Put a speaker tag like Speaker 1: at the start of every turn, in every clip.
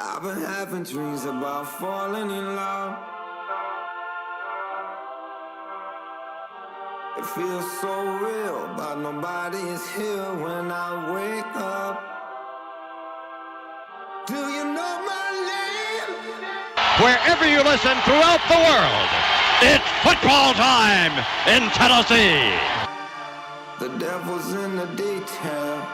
Speaker 1: I've been having dreams about falling in love. It feels so real, but nobody is here when I wake up. Do you know my name?
Speaker 2: Wherever you listen throughout the world, it's football time in Tennessee.
Speaker 1: The devil's in the detail.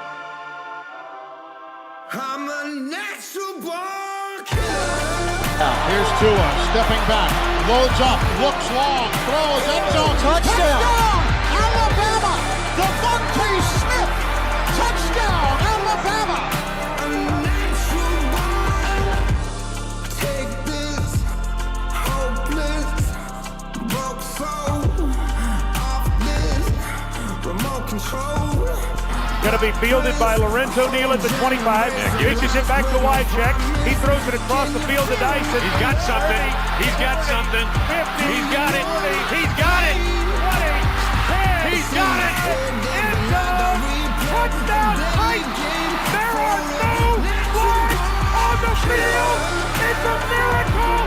Speaker 1: I'm a natural born killer.
Speaker 3: Here's Tua, stepping back, loads up, looks long, throws, end zone, touchdown! Alabama! Devontae Smith! Touchdown, Alabama!
Speaker 1: A natural born. Take this, hopeless, broke soul, off this, remote control.
Speaker 4: Going to be fielded by Lorenzo Neal at the 25. Pitches it back to Wycheck. He throws it across the field to Dyson.
Speaker 2: He's got something. He's got something.
Speaker 4: 50.
Speaker 2: He's got it.
Speaker 4: 40,
Speaker 2: He's got it.
Speaker 4: 20, 10.
Speaker 2: He's got it.
Speaker 4: End zone. Touchdown. Titans. There are no flags on the field. It's a miracle.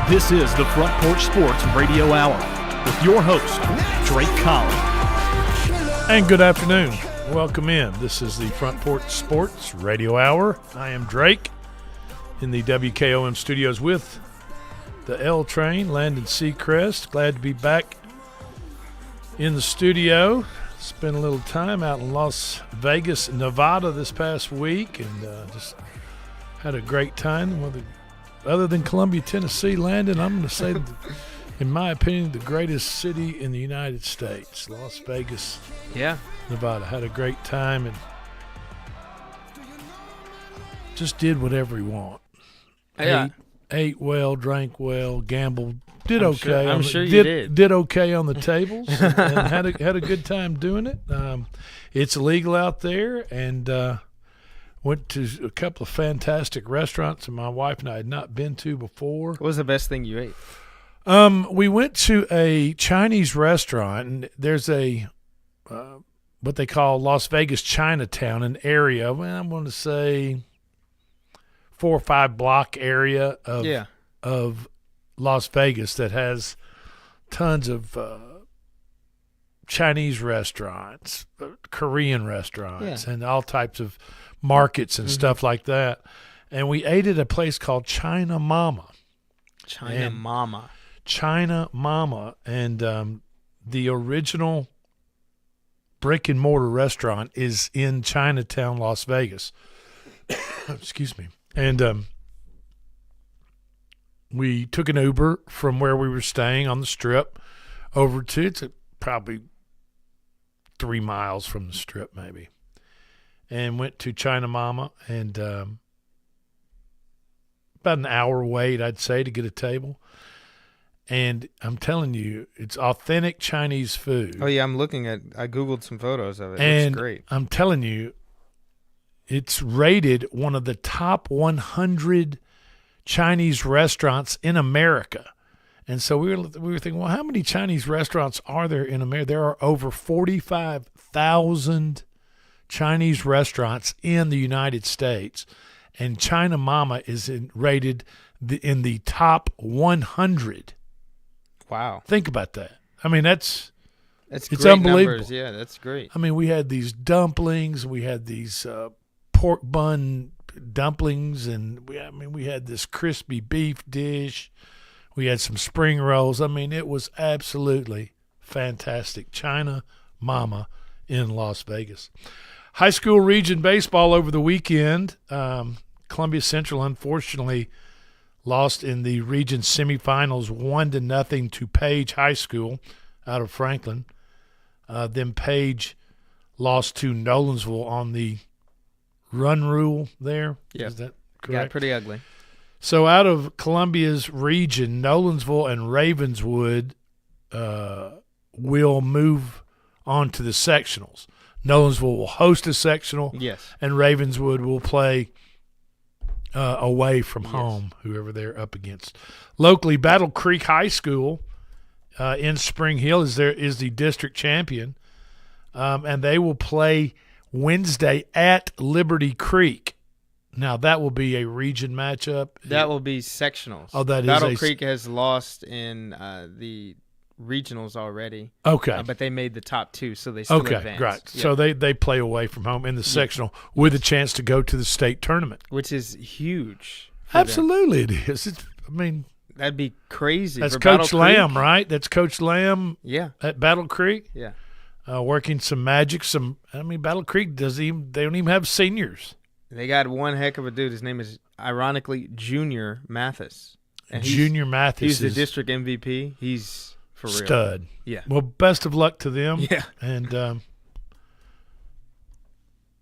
Speaker 5: This is the Front Porch Sports Radio Hour with your host, Drake Collins.
Speaker 6: And good afternoon. Welcome in. This is the Front Porch Sports Radio Hour. I am Drake in the WKOM studios with the L Train, Landon Seacrest. Glad to be back in the studio. Spent a little time out in Las Vegas, Nevada this past week, and just had a great time with other than Columbia, Tennessee, Landon, I'm going to say, in my opinion, the greatest city in the United States, Las Vegas, Nevada. Had a great time and just did whatever you want. Ate well, drank well, gambled, did okay.
Speaker 7: I'm sure you did.
Speaker 6: Did okay on the tables and had a good time doing it. It's illegal out there, and went to a couple of fantastic restaurants that my wife and I had not been to before.
Speaker 7: What was the best thing you ate?
Speaker 6: We went to a Chinese restaurant, and there's a what they call Las Vegas Chinatown, an area, well, I'm going to say 4 or 5 block area of Las Vegas that has tons of Chinese restaurants, Korean restaurants, and all types of markets and stuff like that. And we ate at a place called China Mama.
Speaker 7: China Mama.
Speaker 6: And the original brick and mortar restaurant is in Chinatown, Las Vegas. Excuse me. And we took an Uber from where we were staying on the Strip over to, it's probably 3 miles from the Strip maybe, and went to China Mama, and about an hour wait, I'd say, to get a table. And I'm telling you, it's authentic Chinese food.
Speaker 7: Oh, yeah, I Googled some photos of it.
Speaker 6: And
Speaker 7: it's great.
Speaker 6: I'm telling you, it's rated one of the top 100 Chinese restaurants in America. And so we were thinking, well, how many Chinese restaurants are there in America? There are over 45,000 Chinese restaurants in the United States, and China Mama is rated in the top 100.
Speaker 7: Wow.
Speaker 6: Think about that. I mean, it's
Speaker 7: great
Speaker 6: unbelievable.
Speaker 7: Numbers. Yeah, that's great.
Speaker 6: I mean, we had these dumplings, we had these pork bun dumplings, and we had this crispy beef dish. We had some spring rolls. I mean, it was absolutely fantastic. China Mama in Las Vegas. High school region baseball over the weekend. Columbia Central, unfortunately, lost in the region semifinals 1-0 to Page High School out of Franklin. Then Page lost to Nolensville on the run rule there.
Speaker 7: Yeah.
Speaker 6: Is that correct?
Speaker 7: Yeah, pretty ugly.
Speaker 6: So out of Columbia's region, Nolensville and Ravenswood will move on to the sectionals. Nolensville will host a sectional,
Speaker 7: yes,
Speaker 6: and Ravenswood will play away from home, whoever they're up against. Locally, Battle Creek High School in Spring Hill is the district champion. and they will play Wednesday at Liberty Creek. Now, that will be a region matchup.
Speaker 7: That will be sectionals.
Speaker 6: Oh, that is
Speaker 7: Battle Creek has lost in the regionals already.
Speaker 6: Okay.
Speaker 7: But they made the top 2, so they still advanced.
Speaker 6: Right.
Speaker 7: Yeah.
Speaker 6: So they play away from home in the sectional with a chance to go to the state tournament.
Speaker 7: Which is huge. For them.
Speaker 6: Absolutely it is.
Speaker 7: That'd be crazy.
Speaker 6: That's
Speaker 7: for
Speaker 6: Coach
Speaker 7: Battle
Speaker 6: Lamb,
Speaker 7: Creek.
Speaker 6: right? That's Coach Lamb at Battle Creek.
Speaker 7: Yeah.
Speaker 6: Working some magic. Battle Creek they don't even have seniors.
Speaker 7: They got one heck of a dude. His name is, ironically, Junior Mathis. And
Speaker 6: Junior Mathis
Speaker 7: He's the
Speaker 6: is
Speaker 7: district MVP. He's for real.
Speaker 6: stud.
Speaker 7: Yeah.
Speaker 6: Well, best of luck to them.
Speaker 7: Yeah.
Speaker 6: And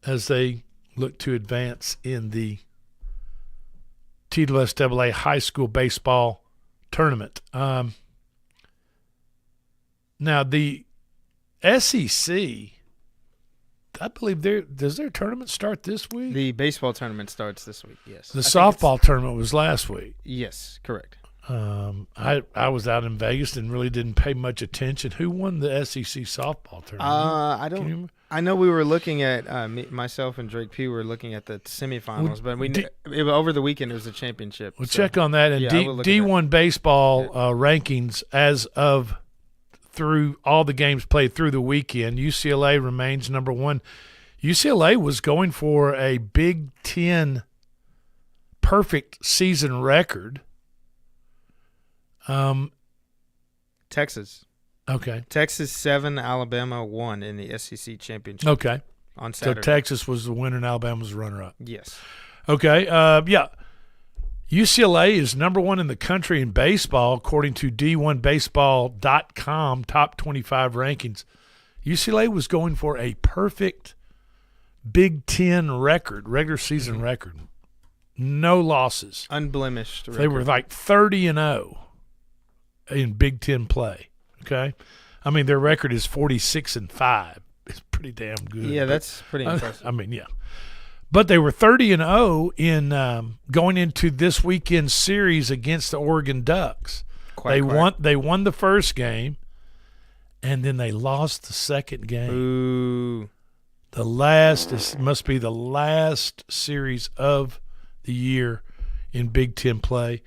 Speaker 6: as they look to advance in the TWSAA high school baseball tournament. Now, the SEC, I believe does their tournament start this week?
Speaker 7: The baseball tournament starts this week, yes.
Speaker 6: The softball tournament was last week.
Speaker 7: Yes, correct.
Speaker 6: I was out in Vegas and really didn't pay much attention. Who won the SEC softball tournament?
Speaker 7: I know we were looking at myself and Drake Pugh were looking at the semifinals, but over the weekend it was a championship.
Speaker 6: We'll check on that. And D1 baseball rankings as of through all the games played through the weekend. UCLA remains number 1. UCLA was going for a Big Ten perfect season record.
Speaker 7: Texas.
Speaker 6: Okay.
Speaker 7: Texas 7, Alabama 1 in the SEC championship.
Speaker 6: Okay.
Speaker 7: On Saturday.
Speaker 6: So Texas was the winner and Alabama was the runner-up.
Speaker 7: Yes.
Speaker 6: Okay. UCLA is number 1 in the country in baseball according to D1Baseball.com top 25 rankings. UCLA was going for a perfect Big Ten record, regular season record. No losses.
Speaker 7: Unblemished record.
Speaker 6: They were like 30-0 in Big Ten play. Okay, their record is 46-5. It's pretty damn good.
Speaker 7: Yeah, that's pretty impressive.
Speaker 6: But they were 30-0 in going into this weekend series against the Oregon Ducks. They won the first game, and then they lost the second game.
Speaker 7: Ooh.
Speaker 6: This must be the last series of the year in Big Ten play.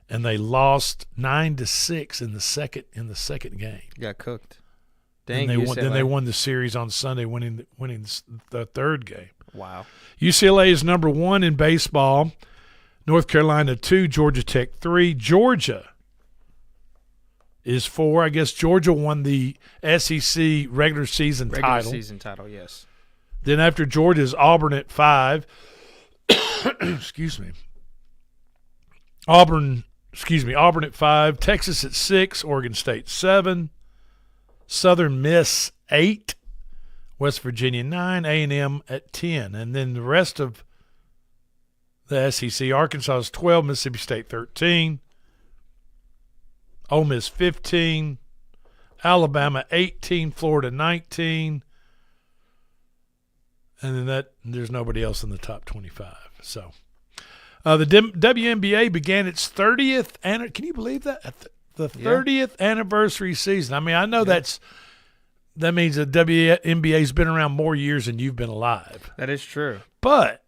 Speaker 6: And they lost 9-6 in the second game.
Speaker 7: Got cooked. Dang.
Speaker 6: Then they won the series on Sunday, winning the third game.
Speaker 7: Wow.
Speaker 6: UCLA is number 1 in baseball. North Carolina 2, Georgia Tech 3. Georgia is 4. I guess Georgia won the SEC regular season title.
Speaker 7: Regular season title, yes.
Speaker 6: Then after Georgia is Auburn at 5. Excuse me. Auburn at 5, Texas at 6, Oregon State 7, Southern Miss 8, West Virginia 9, A&M at 10. And then the rest of the SEC, Arkansas is 12, Mississippi State 13, Ole Miss 15, Alabama 18, Florida 19, and then there's nobody else in the top 25. So the WNBA began its 30th can you believe that? The 30th anniversary season. I know that means the WNBA's been around more years than you've been alive.
Speaker 7: That is true.
Speaker 6: But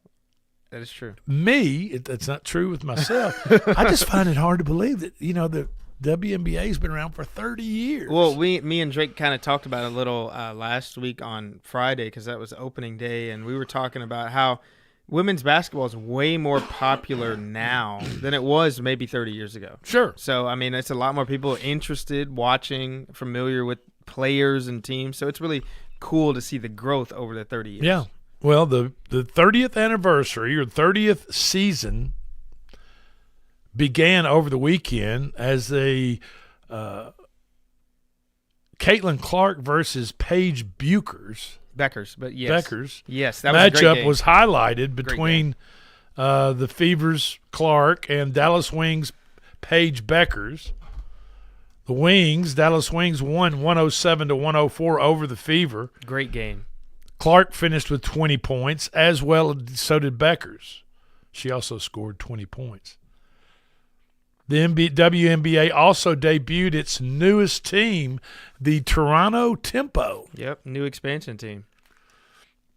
Speaker 7: that is true.
Speaker 6: It's not true with myself. I just find it hard to believe that, the WNBA's been around for 30 years.
Speaker 7: Well, me and Drake kind of talked about it a little last week on Friday because that was opening day, and we were talking about how women's basketball is way more popular now than it was maybe 30 years ago.
Speaker 6: Sure.
Speaker 7: So, it's a lot more people interested, watching, familiar with players and teams. So it's really cool to see the growth over the 30 years.
Speaker 6: Yeah. Well, the 30th anniversary or 30th season began over the weekend as the Caitlin Clark versus Paige Beckers,
Speaker 7: but yes. Yes, that
Speaker 6: was
Speaker 7: matchup
Speaker 6: a great game. Was highlighted between the Fevers Clark and Dallas Wings Paige Beckers. The Wings, Dallas Wings won 107-104 over the Fever.
Speaker 7: Great game.
Speaker 6: Clark finished with 20 points, as well so did Beckers. She also scored 20 points. The WNBA also debuted its newest team, the Toronto Tempo.
Speaker 7: Yep, new expansion team.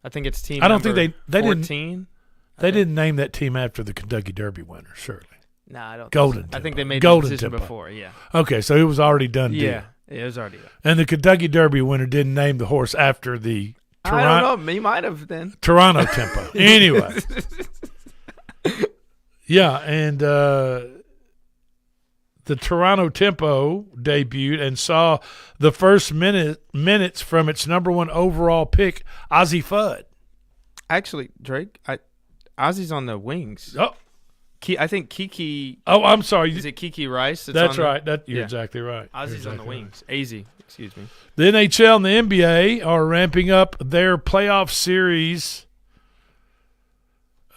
Speaker 7: I think it's team.
Speaker 6: I don't think they
Speaker 7: 14.
Speaker 6: They didn't name that team after the Kentucky Derby winner, surely.
Speaker 7: No, I don't.
Speaker 6: Golden
Speaker 7: think so.
Speaker 6: Tempo.
Speaker 7: I think they made
Speaker 6: Golden
Speaker 7: the decision
Speaker 6: Tempo.
Speaker 7: before. Yeah.
Speaker 6: Okay, so it was already done.
Speaker 7: Yeah,
Speaker 6: deal.
Speaker 7: it was already done.
Speaker 6: And the Kentucky Derby winner didn't name the horse after the
Speaker 7: I don't know. He might have then.
Speaker 6: Toronto Tempo. Anyway. Yeah, and the Toronto Tempo debuted and saw the first minutes from its number 1 overall pick, Ozzie Fudd.
Speaker 7: Actually, Drake, Ozzy's on the wings.
Speaker 6: Oh,
Speaker 7: I think Kiki.
Speaker 6: oh, I'm sorry.
Speaker 7: Is it Kiki Rice?
Speaker 6: That's right. You're exactly right.
Speaker 7: Ozzy's
Speaker 6: You're
Speaker 7: on the
Speaker 6: exactly
Speaker 7: wings. AZ, excuse me.
Speaker 6: The NHL and the NBA are ramping up their playoff series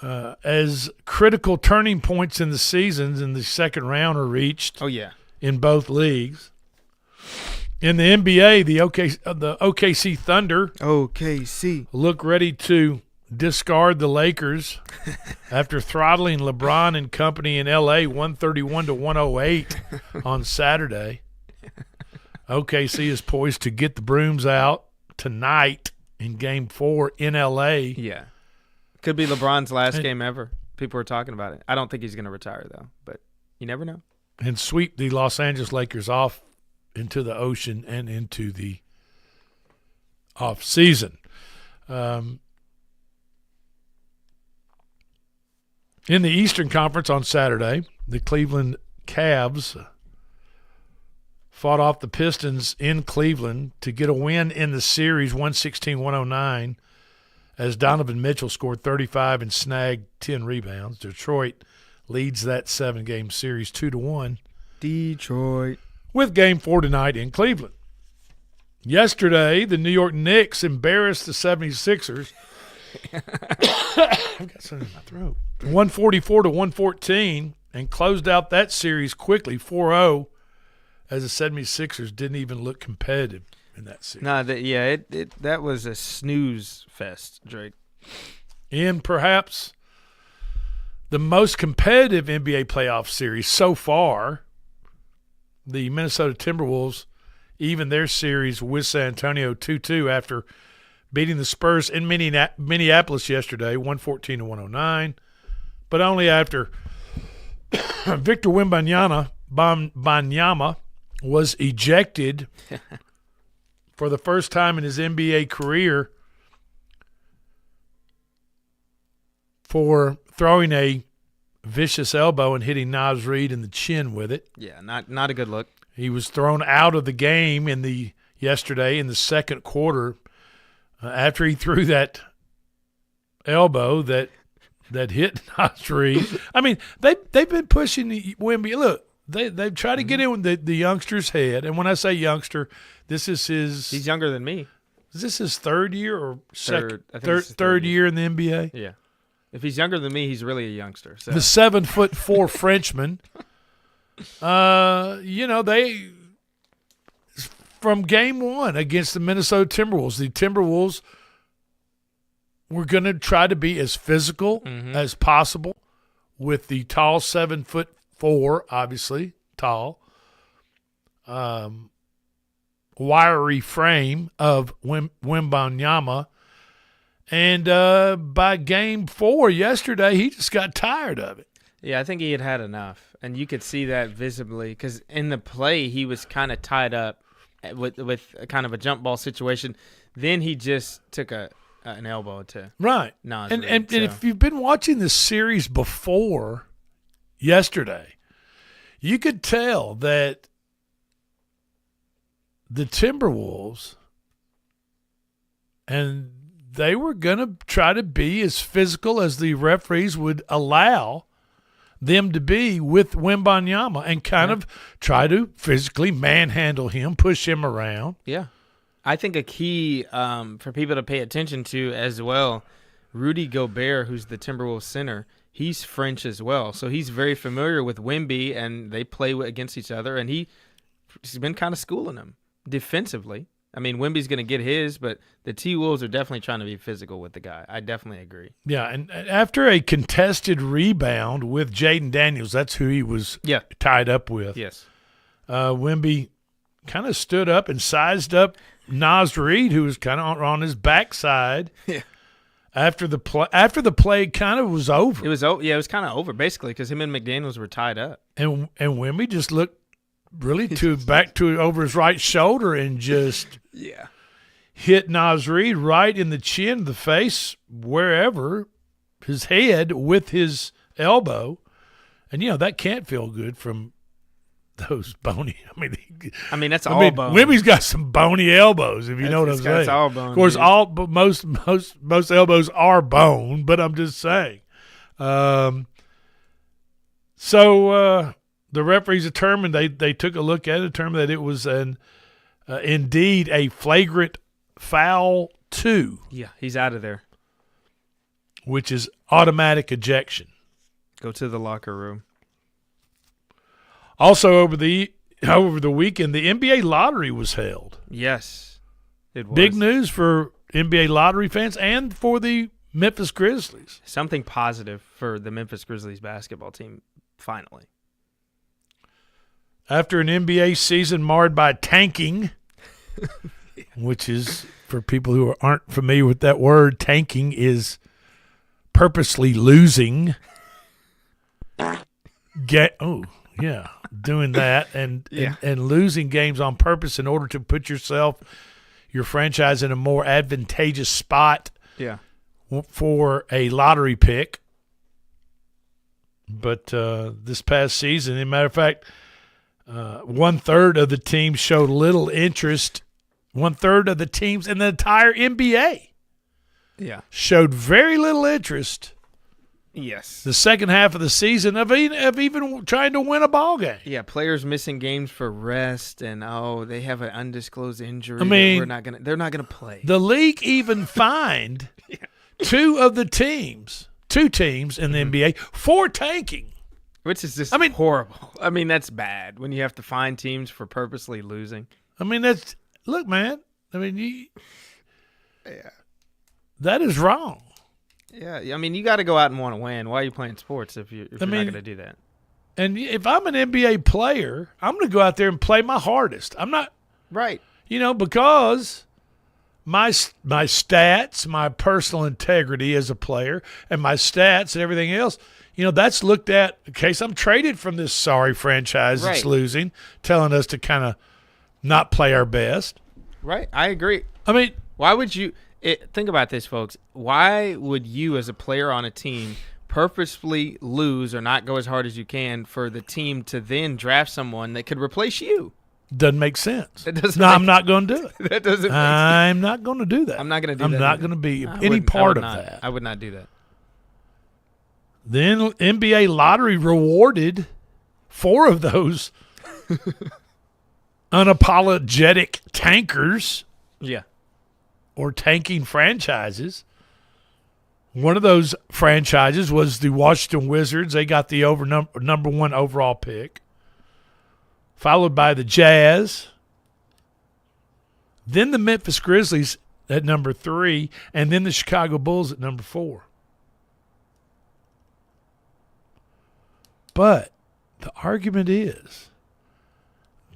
Speaker 6: as critical turning points in the seasons in the second round are reached.
Speaker 7: Oh yeah,
Speaker 6: in both leagues. In the NBA, the OKC Thunder
Speaker 7: OKC
Speaker 6: look ready to discard the Lakers after throttling LeBron and company in LA 131-108 on Saturday. OKC is poised to get the brooms out tonight in Game 4 in LA.
Speaker 7: Yeah, could be LeBron's last game ever. People are talking about it. I don't think he's going to retire though, but you never know.
Speaker 6: And sweep the Los Angeles Lakers off into the ocean and into the off season. In the Eastern Conference on Saturday, the Cleveland Cavs fought off the Pistons in Cleveland to get a win in the series 116-109 as Donovan Mitchell scored 35 and snagged 10 rebounds. Detroit leads that 7-game series 2-1.
Speaker 7: Detroit.
Speaker 6: With Game 4 tonight in Cleveland. Yesterday, the New York Knicks embarrassed the 76ers. I've got something in my throat. 144-114 and closed out that series quickly, 4-0, as the 76ers didn't even look competitive in that series.
Speaker 7: No, that was a snooze fest, Drake.
Speaker 6: In perhaps the most competitive NBA playoff series so far, the Minnesota Timberwolves even their series with San Antonio 2-2 after beating the Spurs in Minneapolis yesterday, 114-109, but only after Victor Wembanyama was ejected for the first time in his NBA career for throwing a vicious elbow and hitting Naz Reid in the chin with it.
Speaker 7: Yeah, not a good look.
Speaker 6: He was thrown out of the game yesterday in the second quarter after he threw that elbow that hit Naz Reid. I mean, they've been pushing Wemby. Look, they've tried to get in the youngster's head, and when I say youngster, this is his.
Speaker 7: He's younger than me.
Speaker 6: Is this his third year or second?
Speaker 7: I think this is
Speaker 6: Third year in the NBA.
Speaker 7: Yeah. If he's younger than me, he's really a youngster. So.
Speaker 6: The 7'4" Frenchman. They from game one against the Minnesota Timberwolves, the Timberwolves were going to try to be as physical as possible with the tall 7'4", obviously tall, wiry frame of Wembanyama. And by game 4 yesterday, he just got tired of it.
Speaker 7: Yeah, I think he had enough. And you could see that visibly because in the play, he was kind of tied up with kind of a jump ball situation. Then he just took an elbow to
Speaker 6: right.
Speaker 7: Naz
Speaker 6: And
Speaker 7: Reid,
Speaker 6: if you've been watching this series before yesterday, you could tell that the Timberwolves and they were going to try to be as physical as the referees would allow them to be with Wembanyama and kind of try to physically manhandle him, push him around.
Speaker 7: Yeah. I think a key for people to pay attention to as well, Rudy Gobert, who's the Timberwolves center, he's French as well. So he's very familiar with Wemby, and they play against each other, and he's been kind of schooling him defensively. I mean, Wemby's going to get his, but the T-Wolves are definitely trying to be physical with the guy. I definitely agree.
Speaker 6: Yeah, and after a contested rebound with Jaden Daniels, that's who he was tied up with.
Speaker 7: Yes.
Speaker 6: Wemby kind of stood up and sized up Naz Reid, who was kind of on his backside.
Speaker 7: Yeah.
Speaker 6: After the play kind of was over.
Speaker 7: It was kind of over basically because him and McDaniels were tied up.
Speaker 6: And Wemby just looked really back to over his right shoulder and just hit Naz Reid right in the chin, the face, wherever, his head with his elbow. And, that can't feel good from those bony.
Speaker 7: I mean that's all bone.
Speaker 6: Wemby's got some bony elbows, if you know what I'm saying.
Speaker 7: It's all bone.
Speaker 6: Of course, most elbows are bone, but I'm just saying. So the referees determined they took a look at it, determined that it was indeed a flagrant foul 2.
Speaker 7: Yeah, he's out of there.
Speaker 6: Which is automatic ejection.
Speaker 7: Go to the locker room.
Speaker 6: Also, over the weekend, the NBA lottery was held.
Speaker 7: Yes, it was.
Speaker 6: Big news for NBA lottery fans and for the Memphis Grizzlies.
Speaker 7: Something positive for the Memphis Grizzlies basketball team, finally.
Speaker 6: After an NBA season marred by tanking, which is, for people who aren't familiar with that word, tanking is purposely losing. Doing that and losing games on purpose in order to put your franchise in a more advantageous spot for a lottery pick. But this past season, as a matter of fact, 1/3 of the teams showed little interest. 1/3 of the teams in the entire NBA showed very little interest.
Speaker 7: Yes.
Speaker 6: The second half of the season of even trying to win a ball game.
Speaker 7: Yeah, players missing games for rest and they have an undisclosed injury.
Speaker 6: I mean,
Speaker 7: they're not gonna play.
Speaker 6: The league even fined two teams in the NBA for tanking.
Speaker 7: Which is just horrible. I mean, that's bad when you have to fine teams for purposely losing.
Speaker 6: I mean, look, man. I mean, that is wrong.
Speaker 7: Yeah, I mean, you got to go out and want to win. Why are you playing sports if you're not going to do that?
Speaker 6: And if I'm an NBA player, I'm going to go out there and play my hardest. I'm not
Speaker 7: right.
Speaker 6: Because my stats, my personal integrity as a player, and my stats and everything else, that's looked at in case I'm traded from this sorry franchise that's losing, telling us to kind of not play our best.
Speaker 7: Right, I agree.
Speaker 6: I mean,
Speaker 7: why would you? Think about this, folks. Why would you, as a player on a team, purposefully lose or not go as hard as you can for the team to then draft someone that could replace you?
Speaker 6: Doesn't make sense.
Speaker 7: It doesn't.
Speaker 6: I'm not going to do it.
Speaker 7: That doesn't.
Speaker 6: I'm not going to do that.
Speaker 7: I'm not going to do
Speaker 6: that.
Speaker 7: I'm
Speaker 6: not going to be any part of that.
Speaker 7: I would not do that.
Speaker 6: Then NBA lottery rewarded 4 of those unapologetic tankers.
Speaker 7: Yeah.
Speaker 6: Or tanking franchises. One of those franchises was the Washington Wizards. They got the number 1 overall pick, followed by the Jazz, then the Memphis Grizzlies at number 3, and then the Chicago Bulls at number 4. But the argument is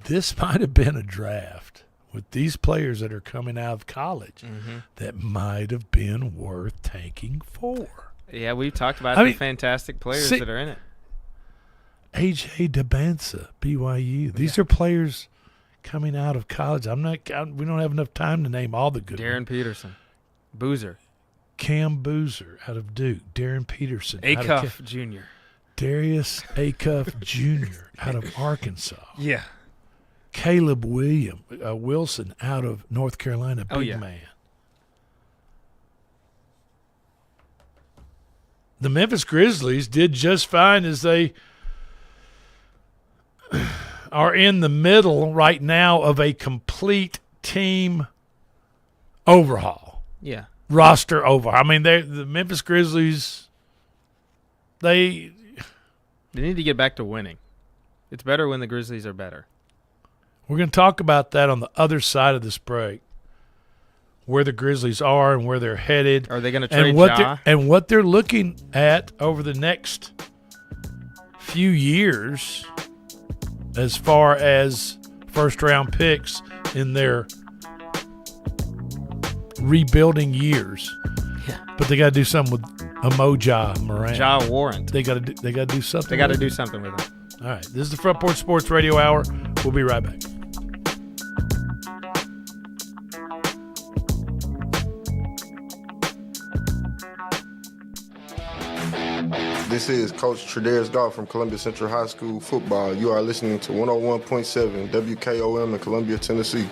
Speaker 6: this might have been a draft with these players that are coming out of college that might have been worth tanking for.
Speaker 7: Yeah, we've talked about the fantastic players that are in it.
Speaker 6: A.J. Dabansa, BYU. These are players coming out of college. We don't have enough time to name all the good ones.
Speaker 7: Darren Peterson. Boozer.
Speaker 6: Cam Boozer out of Duke. Darren Peterson.
Speaker 7: Acuff Jr.
Speaker 6: Darius Acuff Jr. out of Arkansas.
Speaker 7: Yeah.
Speaker 6: Caleb Wilson out of North Carolina, big man. The Memphis Grizzlies did just fine as they are in the middle right now of a complete team overhaul.
Speaker 7: Yeah.
Speaker 6: Roster overhaul. I mean, the Memphis Grizzlies, they
Speaker 7: need to get back to winning. It's better when the Grizzlies are better.
Speaker 6: We're going to talk about that on the other side of this break, where the Grizzlies are and where they're headed.
Speaker 7: Are they going to trade Ja?
Speaker 6: And what they're looking at over the next few years as far as first-round picks in their rebuilding years.
Speaker 7: Yeah.
Speaker 6: But they got to do something with Ja Morant.
Speaker 7: Ja Warrant.
Speaker 6: They got to do something.
Speaker 7: They got to do something with him.
Speaker 6: All right. This is the Front Porch Sports Radio Hour. We'll be right back.
Speaker 8: This is Coach Tredaris Goff from Columbia Central High School football. You are listening to 101.7 WKOM in Columbia, Tennessee.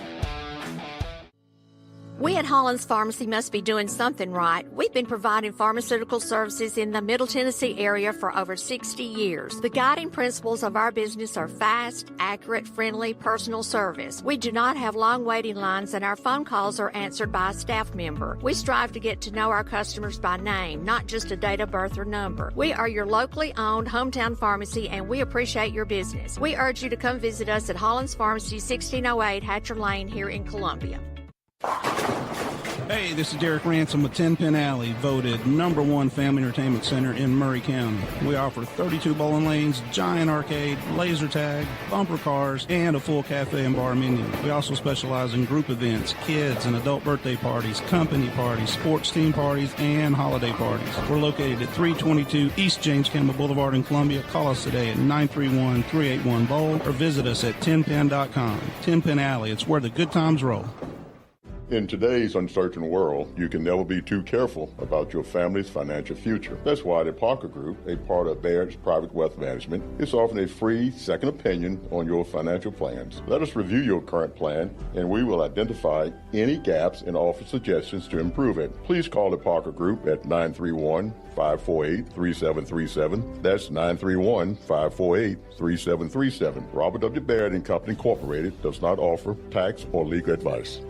Speaker 9: We at Hollins Pharmacy must be doing something right. We've been providing pharmaceutical services in the Middle Tennessee area for over 60 years. The guiding principles of our business are fast, accurate, friendly, personal service. We do not have long waiting lines, and our phone calls are answered by a staff member. We strive to get to know our customers by name, not just a date of birth or number. We are your locally owned hometown pharmacy, and we appreciate your business. We urge you to come visit us at Hollins Pharmacy, 1608 Hatcher Lane here in Columbia.
Speaker 10: Hey, this is Derek Ransom with 10 Pin Alley, voted #1 family entertainment center in Murray County. We offer 32 bowling lanes, giant arcade, laser tag, bumper cars, and a full cafe and bar menu. We also specialize in group events, kids and adult birthday parties, company parties, sports team parties, and holiday parties. We're located at 322 East James Campbell Boulevard in Columbia. Call us today at 931-381-BOWL or visit us at 10pin.com. 10 Pin Alley, it's where the good times roll.
Speaker 11: In today's uncertain world, you can never be too careful about your family's financial future. That's why the Parker Group, a part of Baird's Private Wealth Management, is offering a free second opinion on your financial plans. Let us review your current plan, and we will identify any gaps and offer suggestions to improve it. Please call the Parker Group at 931-548-3737. That's 931-548-3737. Robert W. Baird and Company Incorporated does not offer tax or legal advice.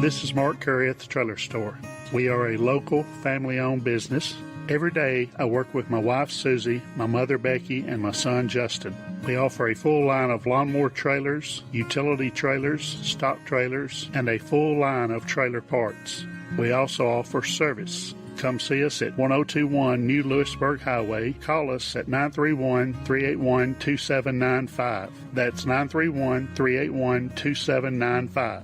Speaker 12: This is Mark Curry at the Trailer Store. We are a local, family-owned business. Every day, I work with my wife, Susie, my mother, Becky, and my son, Justin. We offer a full line of lawnmower trailers, utility trailers, stock trailers, and a full line of trailer parts. We also offer service. Come see us at 1021 New Lewisburg Highway. Call us at 931-381-2795. That's 931-381-2795.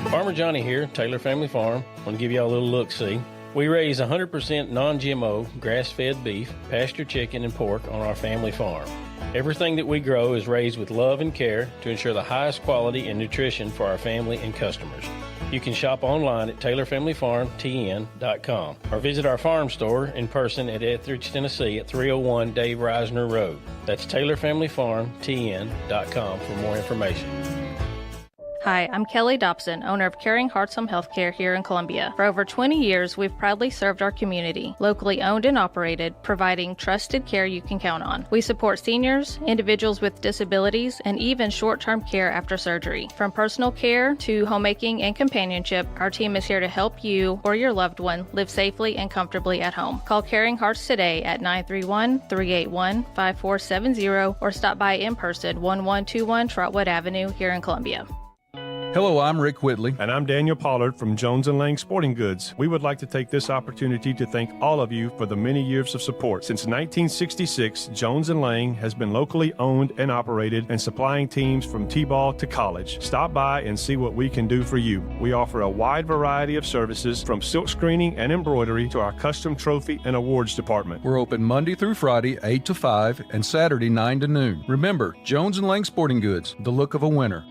Speaker 13: Farmer Johnny here, Taylor Family Farm. I want to give y'all a little look-see. We raise 100% non-GMO, grass-fed beef, pasture chicken, and pork on our family farm. Everything that we grow is raised with love and care to ensure the highest quality and nutrition for our family and customers. You can shop online at TaylorFamilyFarmTN.com or visit our farm store in person at Etheridge, Tennessee at 301 Dave Reisner Road. That's TaylorFamilyFarmTN.com for more information.
Speaker 14: Hi, I'm Kelly Dobson, owner of Caring Hearts Home Healthcare here in Columbia. For over 20 years, we've proudly served our community, locally owned and operated, providing trusted care you can count on. We support seniors, individuals with disabilities, and even short-term care after surgery. From personal care to homemaking and companionship, our team is here to help you or your loved one live safely and comfortably at home. Call Caring Hearts today at 931-381-5470 or stop by in person, 1121 Trotwood Avenue here in Columbia.
Speaker 15: Hello, I'm Rick Whitley.
Speaker 16: And I'm Daniel Pollard from Jones & Lang Sporting Goods. We would like to take this opportunity to thank all of you for the many years of support. Since 1966, Jones & Lang has been locally owned and operated and supplying teams from T-ball to college. Stop by and see what we can do for you. We offer a wide variety of services from silk screening and embroidery to our custom trophy and awards department.
Speaker 15: We're open Monday through Friday, 8 to 5, and Saturday, 9 to noon. Remember, Jones & Lang Sporting Goods, the look of a winner.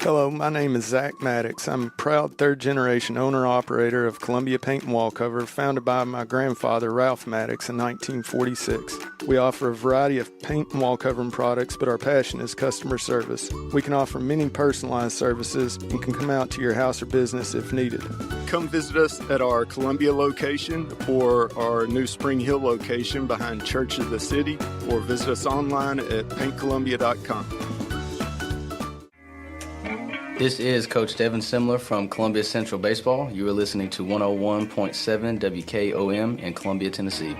Speaker 17: Hello, my name is Zach Maddox. I'm a proud third-generation owner-operator of Columbia Paint and Wallcover, founded by my grandfather, Ralph Maddox, in 1946. We offer a variety of paint and wallcovering products, but our passion is customer service. We can offer many personalized services and can come out to your house or business if needed. Come visit us at our Columbia location or our new Spring Hill location behind Church of the City, or visit us online at paintcolumbia.com.
Speaker 18: This is Coach Devin Simler from Columbia Central Baseball. You are listening to 101.7 WKOM in Columbia, Tennessee.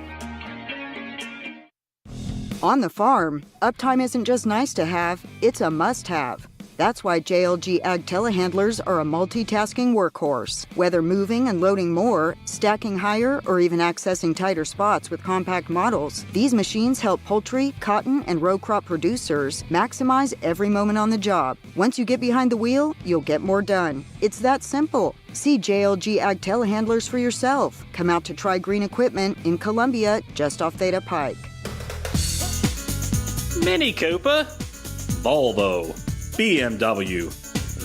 Speaker 19: On the farm, uptime isn't just nice to have, it's a must-have. That's why JLG Ag telehandlers are a multitasking workhorse. Whether moving and loading more, stacking higher, or even accessing tighter spots with compact models, these machines help poultry, cotton, and row crop producers maximize every moment on the job. Once you get behind the wheel, you'll get more done. It's that simple. See JLG Ag telehandlers for yourself. Come out to try green equipment in Columbia, just off Theta Pike.
Speaker 20: Mini Cooper, Volvo, BMW,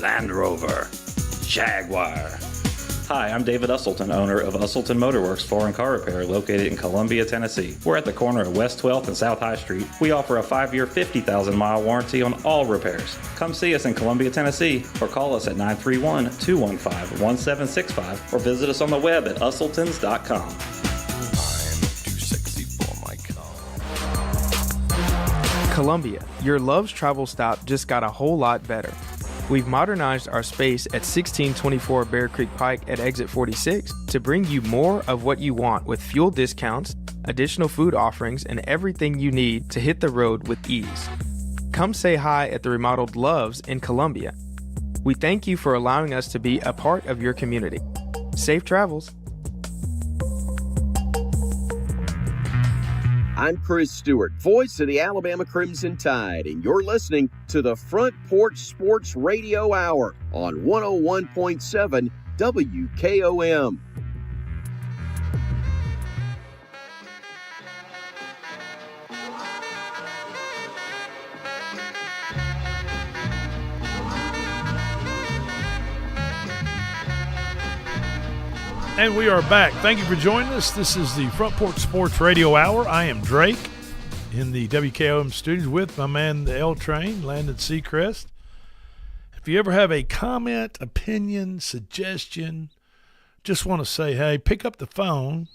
Speaker 20: Land Rover, Jaguar. Hi, I'm David Usselton, owner of Usselton Motorworks Foreign Car Repair located in Columbia, Tennessee. We're at the corner of West 12th and South High Street. We offer a 5-year, 50,000-mile warranty on all repairs. Come see us in Columbia, Tennessee, or call us at 931-215-1765 or visit us on the web at usseltons.com.
Speaker 7: Columbia, your Love's travel stop just got a whole lot better. We've modernized our space at 1624 Bear Creek Pike at exit 46 to bring you more of what you want with fuel discounts, additional food offerings, and everything you need to hit the road with ease. Come say hi at the remodeled Love's in Columbia. We thank you for allowing us to be a part of your community. Safe travels.
Speaker 21: I'm Chris Stewart, voice of the Alabama Crimson Tide, and you're listening to the Front Porch Sports Radio Hour on 101.7 WKOM.
Speaker 6: And we are back. Thank you for joining us. This is the Front Porch Sports Radio Hour. I am Drake in the WKOM studios with my man, the L Train, Landon Seacrest. If you ever have a comment, opinion, suggestion, just want to say, hey, pick up the phone.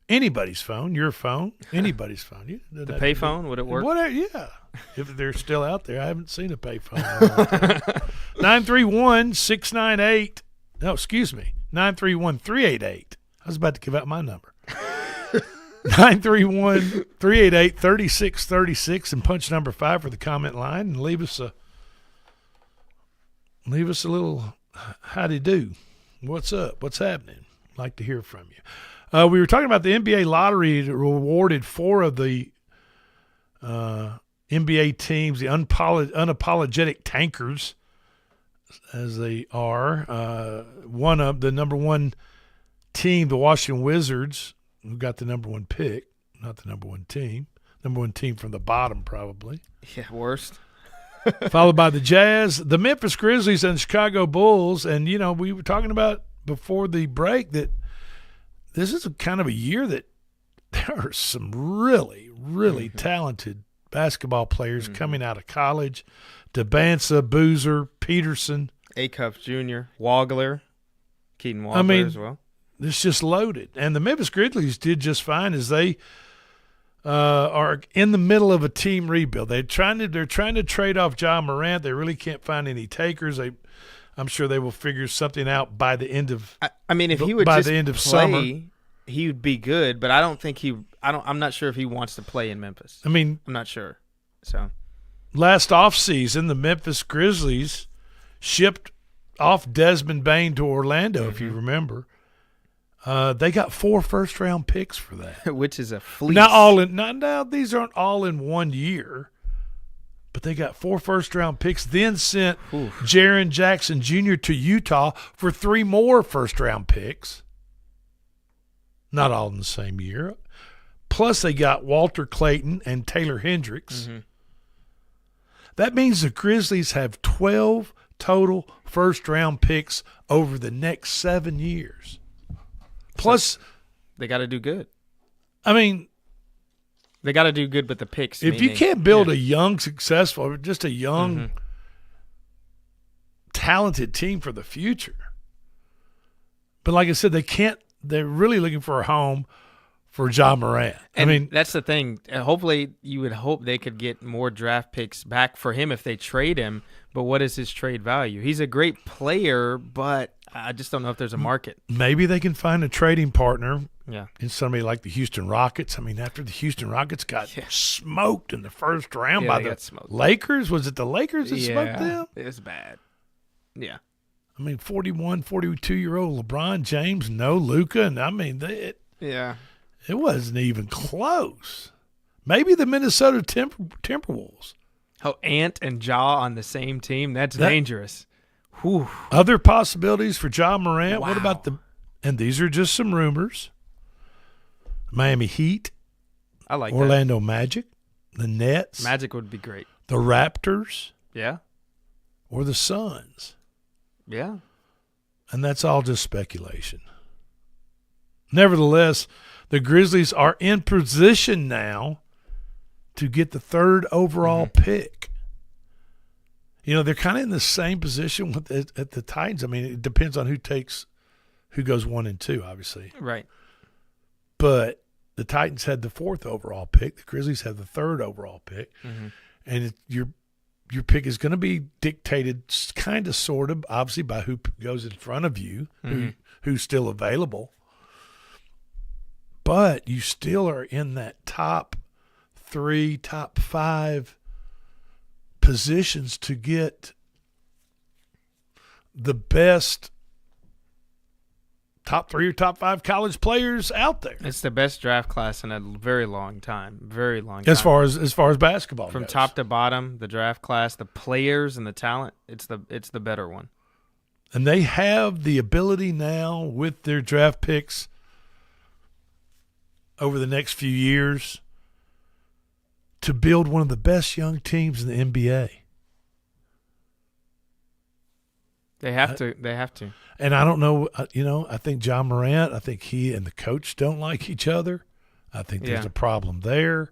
Speaker 6: Anybody's phone, your phone, anybody's phone.
Speaker 7: The pay phone, would it work?
Speaker 6: Whatever, yeah. If they're still out there. I haven't seen a pay phone. 931-698. No, excuse me. 931-388. I was about to give out my number. 931-388-3636 and punch number 5 for the comment line and leave us a little howdy-do. What's up? What's happening? I'd like to hear from you. We were talking about the NBA lottery that rewarded 4 of the NBA teams, the unapologetic tankers, as they are. One of the number 1 team, the Washington Wizards, who got the number 1 pick, not the number 1 team. Number 1 team from the bottom, probably.
Speaker 7: Yeah, worst.
Speaker 6: Followed by the Jazz, the Memphis Grizzlies, and the Chicago Bulls. And, you know, we were talking about before the break that this is a kind of a year that there are some really, really talented basketball players coming out of college. DeBanza, Boozer, Peterson.
Speaker 7: Acuff Jr., Wagler, Keaton Wagler as well.
Speaker 6: It's just loaded. And the Memphis Grizzlies did just fine as they are in the middle of a team rebuild. They're trying to trade off Ja Morant. They really can't find any takers. I'm sure they will figure something out by the end of
Speaker 7: if he would
Speaker 6: by
Speaker 7: just
Speaker 6: the end of
Speaker 7: play,
Speaker 6: summer.
Speaker 7: he would be good, but I don't think I'm not sure if he wants to play in Memphis. I'm not sure. So
Speaker 6: last offseason, the Memphis Grizzlies shipped off Desmond Bane to Orlando, if you remember. They got 4 first-round picks for that.
Speaker 7: Which is a fleece.
Speaker 6: Now, these aren't all in 1 year, but they got 4 first-round picks, then sent Jaren Jackson Jr. to Utah for 3 more first-round picks. Not all in the same year. Plus, they got Walter Clayton and Taylor Hendricks. That means the Grizzlies have 12 total first-round picks over the next 7 years. Plus,
Speaker 7: they got to do good.
Speaker 6: They
Speaker 7: got to do good with the picks.
Speaker 6: If you can't build a young, successful, just a young, talented team for the future. But like I said, they can't. They're really looking for a home for Ja Morant.
Speaker 7: And that's the thing. Hopefully, you would hope they could get more draft picks back for him if they trade him. But what is his trade value? He's a great player, but I just don't know if there's a market.
Speaker 6: Maybe they can find a trading partner
Speaker 7: Yeah.
Speaker 6: in somebody like the Houston Rockets. I mean, after the Houston Rockets got smoked in the first round by
Speaker 7: they
Speaker 6: the
Speaker 7: got smoked.
Speaker 6: Lakers, was it the Lakers that smoked them?
Speaker 7: It was bad. Yeah.
Speaker 6: I mean, 41, 42-year-old LeBron James, no Luka, and I mean,
Speaker 7: Yeah.
Speaker 6: it wasn't even close. Maybe the Minnesota Timberwolves.
Speaker 7: Oh, Ant and Ja on the same team? That's dangerous. Whew.
Speaker 6: Other possibilities for Ja Morant.
Speaker 7: Wow.
Speaker 6: What about and these are just some rumors, Miami Heat.
Speaker 7: I like
Speaker 6: Orlando Magic, the Nets.
Speaker 7: Magic would be great.
Speaker 6: The Raptors.
Speaker 7: Yeah.
Speaker 6: Or the Suns.
Speaker 7: Yeah.
Speaker 6: And that's all just speculation. Nevertheless, the Grizzlies are in position now to get the 3rd overall pick. You know, they're kind of in the same position at the Titans. I mean, it depends on who goes 1 and 2, obviously.
Speaker 7: Right.
Speaker 6: But the Titans had the 4th overall pick. The Grizzlies have the 3rd overall pick.
Speaker 7: Mm-hmm.
Speaker 6: And your pick is going to be dictated kind of, sort of, obviously, by who goes in front of you, who's still available. But you still are in that top 3, top 5 positions to get the best top 3 or top 5 college players out there.
Speaker 7: It's the best draft class in a very long time. Very long time.
Speaker 6: As far as basketball
Speaker 7: From
Speaker 6: goes.
Speaker 7: top to bottom, the draft class, the players and the talent, it's the better one.
Speaker 6: And they have the ability now with their draft picks over the next few years to build one of the best young teams in the NBA.
Speaker 7: They have to. They have to.
Speaker 6: And I don't know, I think Ja Morant, I think he and the coach don't like each other. I think there's a problem there.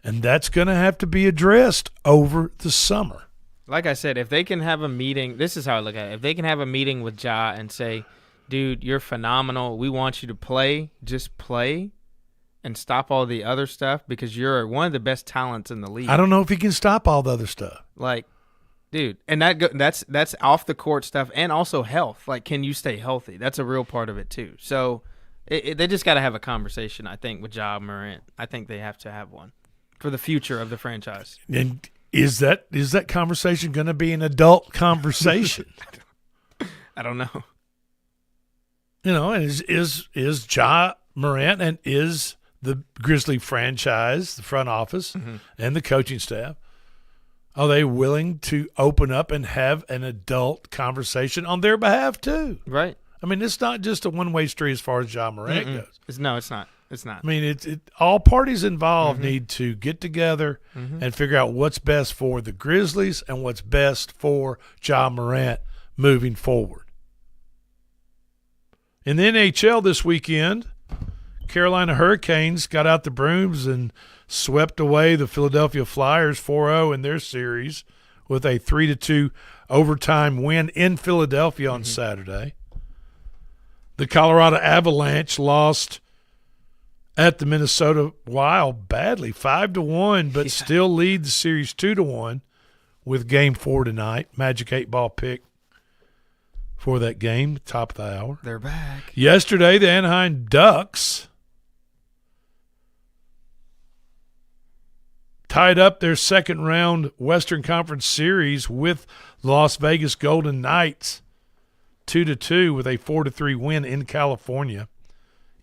Speaker 6: And that's going to have to be addressed over the summer.
Speaker 7: Like I said, if they can have a meeting, this is how I look at it. If they can have a meeting with Ja and say, dude, you're phenomenal. We want you to play. Just play and stop all the other stuff because you're one of the best talents in the league.
Speaker 6: I don't know if he can stop all the other stuff.
Speaker 7: Like, dude, and that's off the court stuff and also health. Like, can you stay healthy? That's a real part of it too. So they just got to have a conversation, I think, with Ja Morant. I think they have to have one for the future of the franchise.
Speaker 6: And is that conversation going to be an adult conversation?
Speaker 7: I don't know.
Speaker 6: And is Ja Morant and is the Grizzly franchise, the front office, and the coaching staff, are they willing to open up and have an adult conversation on their behalf too?
Speaker 7: Right.
Speaker 6: I mean, it's not just a one-way street as far as Ja Morant goes.
Speaker 7: No, it's not. It's not.
Speaker 6: I mean, all parties involved need to get together and figure out what's best for the Grizzlies and what's best for Ja Morant moving forward. In the NHL this weekend, Carolina Hurricanes got out the brooms and swept away the Philadelphia Flyers 4-0 in their series with a 3-2 overtime win in Philadelphia on Saturday. The Colorado Avalanche lost at the Minnesota Wild badly, 5-1, but still lead the series 2-1 with Game 4 tonight. Magic 8-ball pick for that game, top of the hour.
Speaker 7: They're back.
Speaker 6: Yesterday, the Anaheim Ducks tied up their second-round Western Conference series with Las Vegas Golden Knights 2-2 with a 4-3 win in California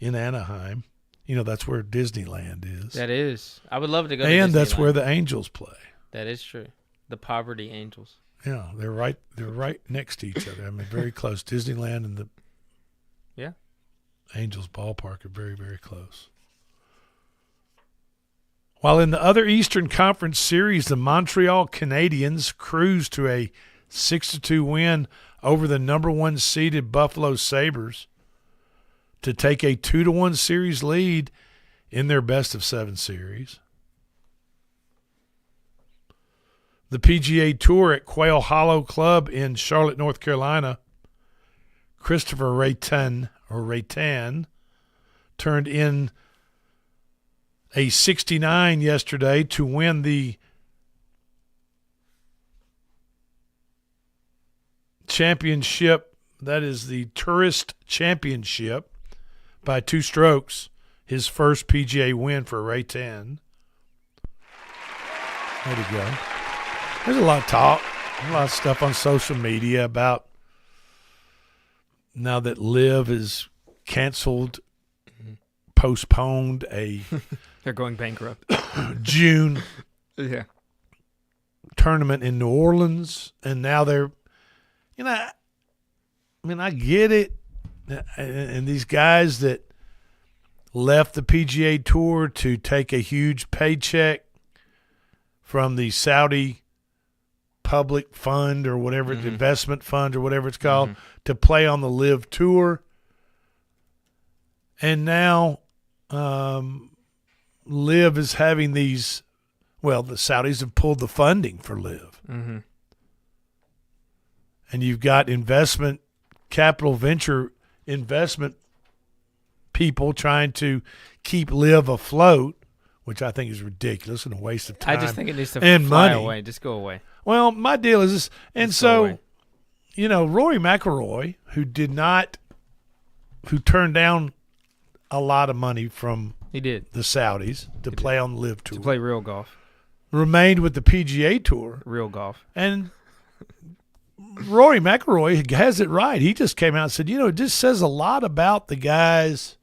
Speaker 6: in Anaheim. That's where Disneyland is.
Speaker 7: That is. I would love to go to
Speaker 6: And that's
Speaker 7: Disneyland.
Speaker 6: where the Angels play.
Speaker 7: That is true. The Poverty Angels.
Speaker 6: Yeah, they're right next to each other. I mean, very close. Disneyland and the Angels ballpark are very, very close. While in the other Eastern Conference series, the Montreal Canadiens cruised to a 6-2 win over the number 1 seeded Buffalo Sabres to take a 2-1 series lead in their best-of-7 series. The PGA Tour at Quail Hollow Club in Charlotte, North Carolina, Christopher Rayton turned in a 69 yesterday to win the championship, That is the Tourist Championship by 2 strokes. His first PGA win for Ray 10. There you go. There's a lot of talk, a lot of stuff on social media about now that LIV is canceled, postponed a
Speaker 7: They're going bankrupt.
Speaker 6: June tournament in New Orleans, and now they're, I get it. And these guys that left the PGA Tour to take a huge paycheck from the Saudi public fund or whatever, the investment fund or whatever it's called, to play on the LIV Tour. And now LIV is having these, the Saudis have pulled the funding for LIV.
Speaker 7: Mm-hmm.
Speaker 6: And you've got capital venture investment people trying to keep LIV afloat, which I think is ridiculous and a waste of time.
Speaker 7: I just think it needs to
Speaker 6: and
Speaker 7: fly
Speaker 6: money.
Speaker 7: away. Just go away.
Speaker 6: Well, my deal is this, and
Speaker 7: Just go away.
Speaker 6: Rory McIlroy, who turned down a lot of money from
Speaker 7: He did.
Speaker 6: the Saudis to play on the LIV Tour,
Speaker 7: To play real golf.
Speaker 6: remained with the PGA Tour.
Speaker 7: Real golf.
Speaker 6: And Rory McIlroy has it right. He just came out and said, it just says a lot about the guys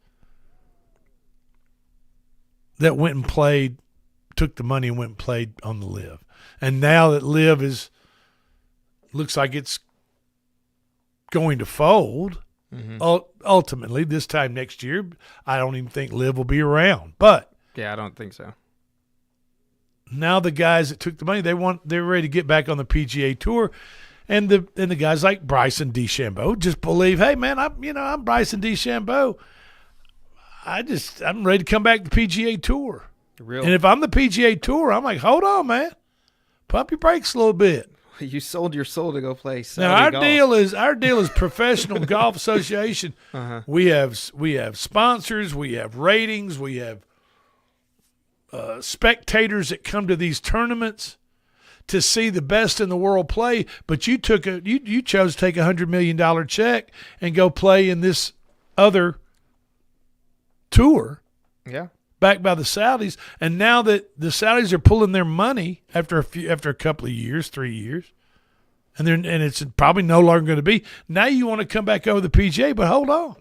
Speaker 6: that went and played, took the money and went and played on the LIV. And now that LIV looks like it's going to fold, ultimately this time next year, I don't even think LIV will be around. But
Speaker 7: Yeah, I don't think so.
Speaker 6: now the guys that took the money, they're ready to get back on the PGA Tour. And the guys like Bryson DeChambeau just believe, hey man, I'm Bryson DeChambeau. I'm ready to come back to the PGA Tour. And if I'm the PGA Tour, I'm like, hold on, man, pump your brakes a little bit.
Speaker 7: You sold your soul to go play Saudi
Speaker 6: Now our
Speaker 7: golf.
Speaker 6: deal is Professional Golf Association. We have sponsors, we have ratings, we have spectators that come to these tournaments to see the best in the world play, but you chose to take $100 million check and go play in this other tour, backed by the Saudis. And now that the Saudis are pulling their money after a couple of years, 3 years, and it's probably no longer going to be. Now you want to come back over the PGA, but hold on.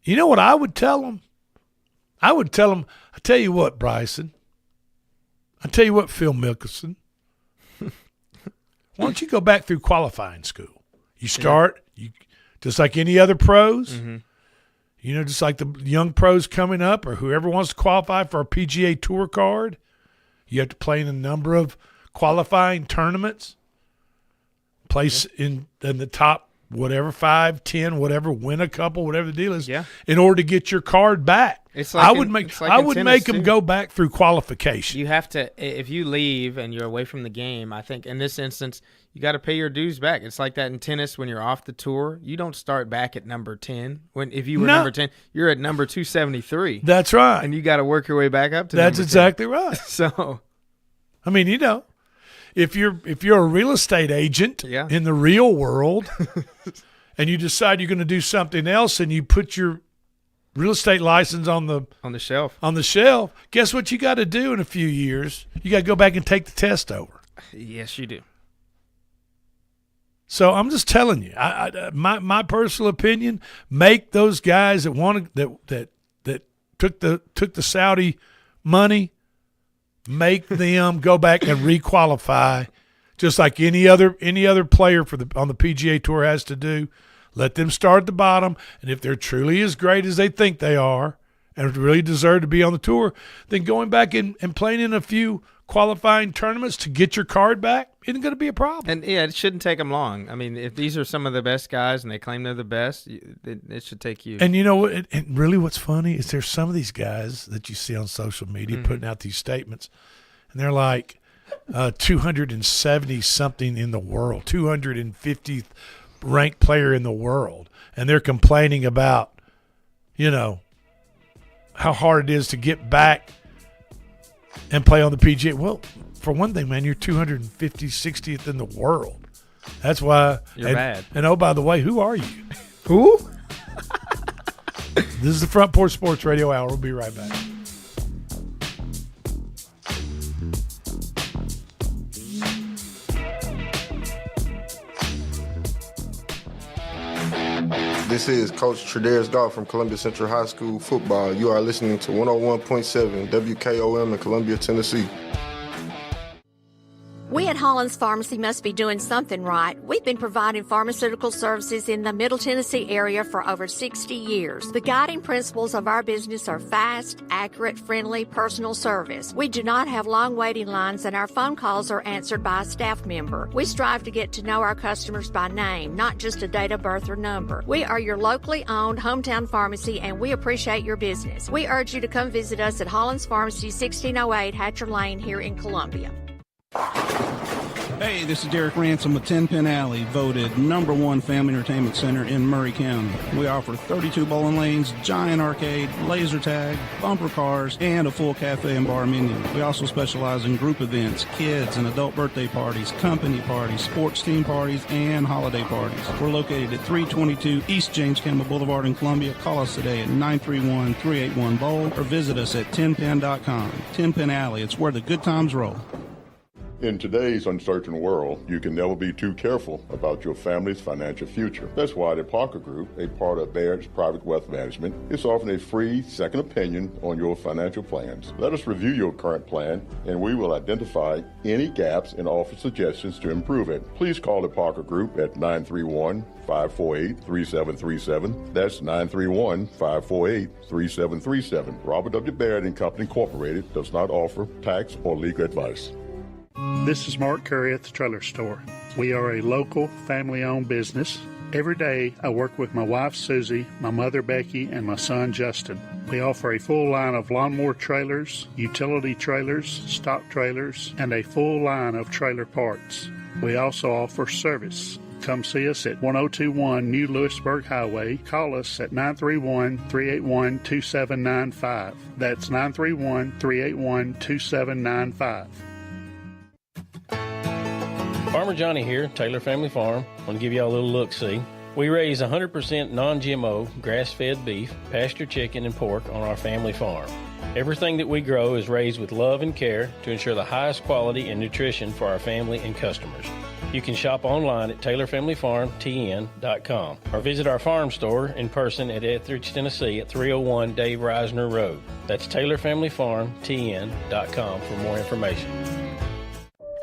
Speaker 6: You know what I would tell them? I tell you what, Bryson. I tell you what, Phil Mickelson. Why don't you go back through qualifying school? You start, just like any other pros, just like the young pros coming up or whoever wants to qualify for a PGA Tour card, you have to play in a number of qualifying tournaments, place in the top, whatever, 5, 10, whatever, win a couple, whatever the deal is, in order to get your card back.
Speaker 7: It's like
Speaker 6: I would make them go back through qualification.
Speaker 7: You have to, if you leave and you're away from the game, I think in this instance, you got to pay your dues back. It's like that in tennis when you're off the tour. You don't start back at number 10. If you were number 10, you're at number 273.
Speaker 6: That's right.
Speaker 7: And you got to work your way back up to
Speaker 6: That's
Speaker 7: number 10.
Speaker 6: exactly right.
Speaker 7: So,
Speaker 6: I mean, if you're a real estate agent in the real world and you decide you're going to do something else and you put your real estate license on the shelf, guess what you got to do in a few years? You got to go back and take the test over.
Speaker 7: Yes, you do.
Speaker 6: So I'm just telling you, my personal opinion, make those guys that took the Saudi money, make them go back and requalify, just like any other player on the PGA Tour has to do. Let them start at the bottom, and if they're truly as great as they think they are and really deserve to be on the tour, then going back and playing in a few qualifying tournaments to get your card back isn't going to be a problem.
Speaker 7: And it shouldn't take them long. I mean, if these are some of the best guys and they claim they're the best, it should take you.
Speaker 6: And and really what's funny is there's some of these guys that you see on social media putting out these statements, and they're like 270 something in the world, 250th ranked player in the world, and they're complaining about how hard it is to get back and play on the PGA. Well, for one thing, man, you're 250, 60th in the world. That's why.
Speaker 7: You're bad.
Speaker 6: And oh, by the way, who are you?
Speaker 7: Who?
Speaker 6: This is the Front Porch Sports Radio Hour. We'll be right back.
Speaker 8: This is Coach Tredaris Goff from Columbia Central High School football. You are listening to 101.7 WKOM in Columbia, Tennessee.
Speaker 9: We at Hollins Pharmacy must be doing something right. We've been providing pharmaceutical services in the Middle Tennessee area for over 60 years. The guiding principles of our business are fast, accurate, friendly, personal service. We do not have long waiting lines, and our phone calls are answered by a staff member. We strive to get to know our customers by name, not just a date of birth or number. We are your locally owned hometown pharmacy, and we appreciate your business. We urge you to come visit us at Hollins Pharmacy, 1608 Hatcher Lane here in Columbia.
Speaker 10: Hey, this is Derek Ransom with 10 Pin Alley, voted #1 family entertainment center in Murray County. We offer 32 bowling lanes, giant arcade, laser tag, bumper cars, and a full cafe and bar menu. We also specialize in group events, kids and adult birthday parties, company parties, sports team parties, and holiday parties. We're located at 322 East James Campbell Boulevard in Columbia. Call us today at 931-381-BOWL or visit us at 10pin.com. 10 Pin Alley, it's where the good times roll.
Speaker 11: In today's uncertain world, you can never be too careful about your family's financial future. That's why the Parker Group, a part of Baird's Private Wealth Management, is offering a free second opinion on your financial plans. Let us review your current plan, and we will identify any gaps and offer suggestions to improve it. Please call the Parker Group at 931-548-3737. That's 931-548-3737. Robert W. Baird & Company Incorporated does not offer tax or legal advice.
Speaker 12: This is Mark Curry at the Trailer Store. We are a local, family-owned business. Every day, I work with my wife, Susie, my mother, Becky, and my son, Justin. We offer a full line of lawnmower trailers, utility trailers, stock trailers, and a full line of trailer parts. We also offer service. Come see us at 1021 New Lewisburg Highway. Call us at 931-381-2795. That's 931-381-2795.
Speaker 13: Farmer Johnny here, Taylor Family Farm. I want to give you all a little look-see. We raise 100% non-GMO, grass-fed beef, pasture chicken, and pork on our family farm. Everything that we grow is raised with love and care to ensure the highest quality and nutrition for our family and customers. You can shop online at TaylorFamilyFarmTN.com or visit our farm store in person at Etheridge, Tennessee at 301 Dave Reisner Road. That's TaylorFamilyFarmTN.com for more information.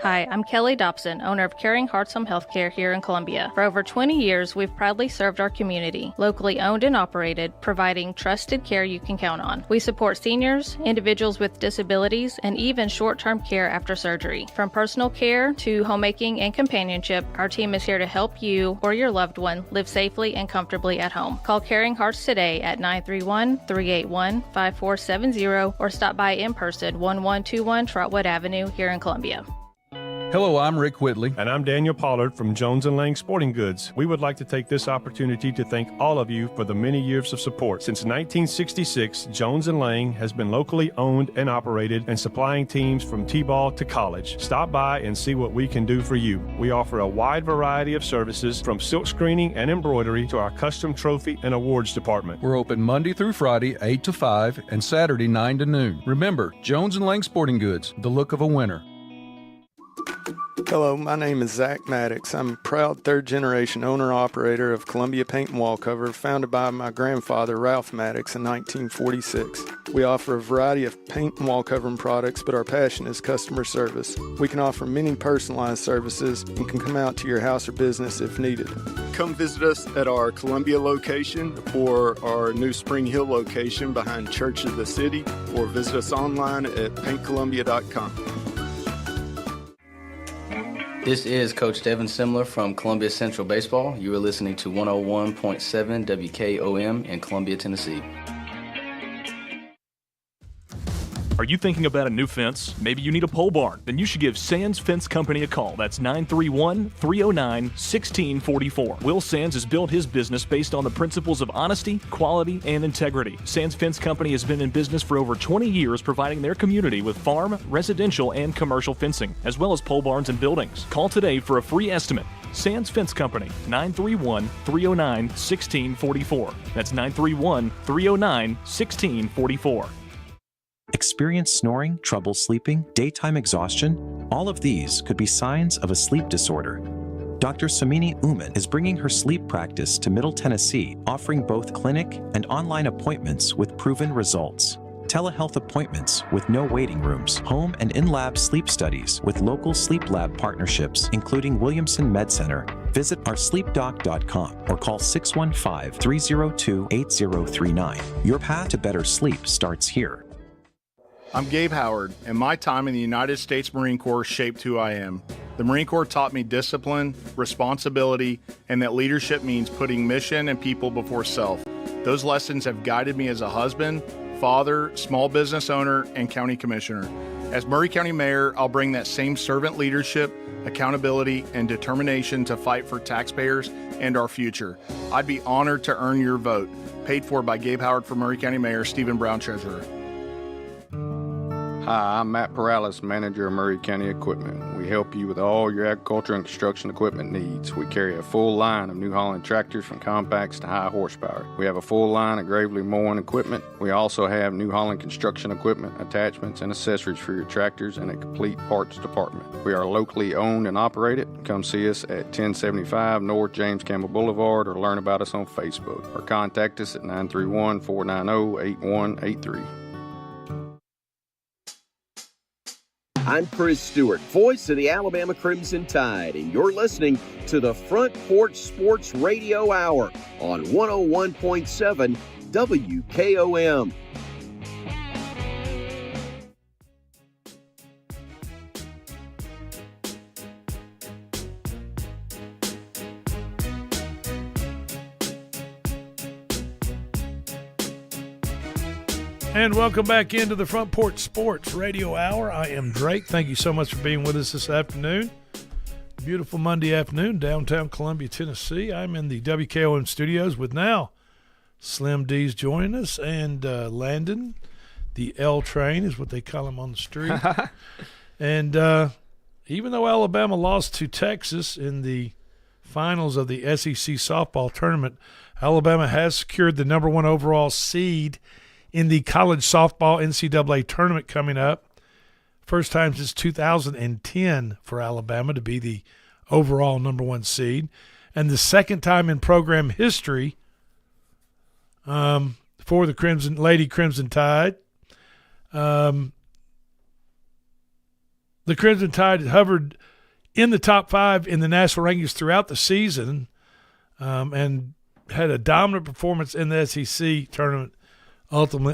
Speaker 14: Hi, I'm Kelly Dobson, owner of Caring Hearts Home Healthcare here in Columbia. For over 20 years, we've proudly served our community, locally owned and operated, providing trusted care you can count on. We support seniors, individuals with disabilities, and even short-term care after surgery. From personal care to homemaking and companionship, our team is here to help you or your loved one live safely and comfortably at home. Call Caring Hearts today at 931-381-5470 or stop by in person, 1121 Trotwood Avenue here in Columbia.
Speaker 15: Hello, I'm Rick Whitley.
Speaker 16: And I'm Daniel Pollard from Jones & Lang Sporting Goods. We would like to take this opportunity to thank all of you for the many years of support. Since 1966, Jones & Lang has been locally owned and operated and supplying teams from T-ball to college. Stop by and see what we can do for you. We offer a wide variety of services from silk screening and embroidery to our custom trophy and awards department.
Speaker 15: We're open Monday through Friday, 8 to 5, and Saturday, 9 to noon. Remember, Jones & Lang Sporting Goods, the look of a winner.
Speaker 17: Hello, my name is Zach Maddox. I'm a proud third-generation owner-operator of Columbia Paint and Wallcover, founded by my grandfather, Ralph Maddox, in 1946. We offer a variety of paint and wallcovering products, but our passion is customer service. We can offer many personalized services and can come out to your house or business if needed. Come visit us at our Columbia location or our new Spring Hill location behind Church of the City, or visit us online at paintcolumbia.com.
Speaker 18: This is Coach Devin Simler from Columbia Central Baseball. You are listening to 101.7 WKOM in Columbia, Tennessee.
Speaker 5: Are you thinking about a new fence? Maybe you need a pole barn? Then you should give Sands Fence Company a call. That's 931-309-1644. Will Sands has built his business based on the principles of honesty, quality, and integrity. Sands Fence Company has been in business for over 20 years, providing their community with farm, residential, and commercial fencing, as well as pole barns and buildings. Call today for a free estimate. Sands Fence Company, 931-309-1644. That's 931-309-1644.
Speaker 3: Experience snoring, trouble sleeping, daytime exhaustion? All of these could be signs of a sleep disorder. Dr. Samini Uman is bringing her sleep practice to Middle Tennessee, offering both clinic and online appointments with proven results. Telehealth appointments with no waiting rooms, home and in-lab sleep studies with local sleep lab partnerships, including Williamson Med Center. Visit oursleepdoc.com or call 615-302-8039. Your path to better sleep starts here.
Speaker 22: I'm Gabe Howard, and my time in the United States Marine Corps shaped who I am. The Marine Corps taught me discipline, responsibility, and that leadership means putting mission and people before self. Those lessons have guided me as a husband, father, small business owner, and county commissioner. As Maury County Mayor, I'll bring that same servant leadership, accountability, and determination to fight for taxpayers and our future. I'd be honored to earn your vote. Paid for by Gabe Howard for Maury County Mayor, Stephen Brown, Treasurer.
Speaker 23: Hi, I'm Matt Perales, manager of Maury County Equipment. We help you with all your agriculture and construction equipment needs. We carry a full line of New Holland tractors from compacts to high horsepower. We have a full line of Gravely mowing equipment. We also have New Holland construction equipment, attachments, and accessories for your tractors and a complete parts department. We are locally owned and operated. Come see us at 1075 North James Campbell Boulevard or learn about us on Facebook or contact us at 931-490-8183.
Speaker 21: I'm Chris Stewart, voice of the Alabama Crimson Tide, and you're listening to the Front Porch Sports Radio Hour on 101.7 WKOM.
Speaker 6: And welcome back into the Front Porch Sports Radio Hour. I am Drake. Thank you so much for being with us this afternoon. Beautiful Monday afternoon, downtown Columbia, Tennessee. I'm in the WKOM studios with now Slim D's joining us, and Landon, the L Train is what they call him on the street. And even though Alabama lost to Texas in the finals of the SEC softball tournament, Alabama has secured the number 1 overall seed in the college softball NCAA tournament coming up. First time since 2010 for Alabama to be the overall number 1 seed. And the second time in program history for the Lady Crimson Tide. The Crimson Tide hovered in the top 5 in the national rankings throughout the season and had a dominant performance in the SEC tournament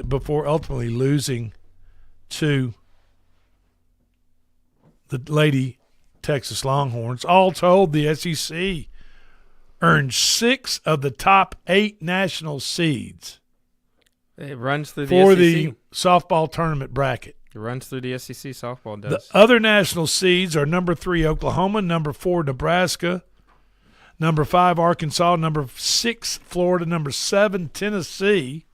Speaker 6: before ultimately losing to the Lady Texas Longhorns. All told, the SEC earned 6 of the top 8 national seeds.
Speaker 7: It runs through
Speaker 6: for
Speaker 7: the
Speaker 6: the softball tournament bracket.
Speaker 7: It runs through the SEC softball.
Speaker 6: The other national seeds are number 3 Oklahoma, number 4 Nebraska, number 5 Arkansas, number 6 Florida, number 7 Tennessee,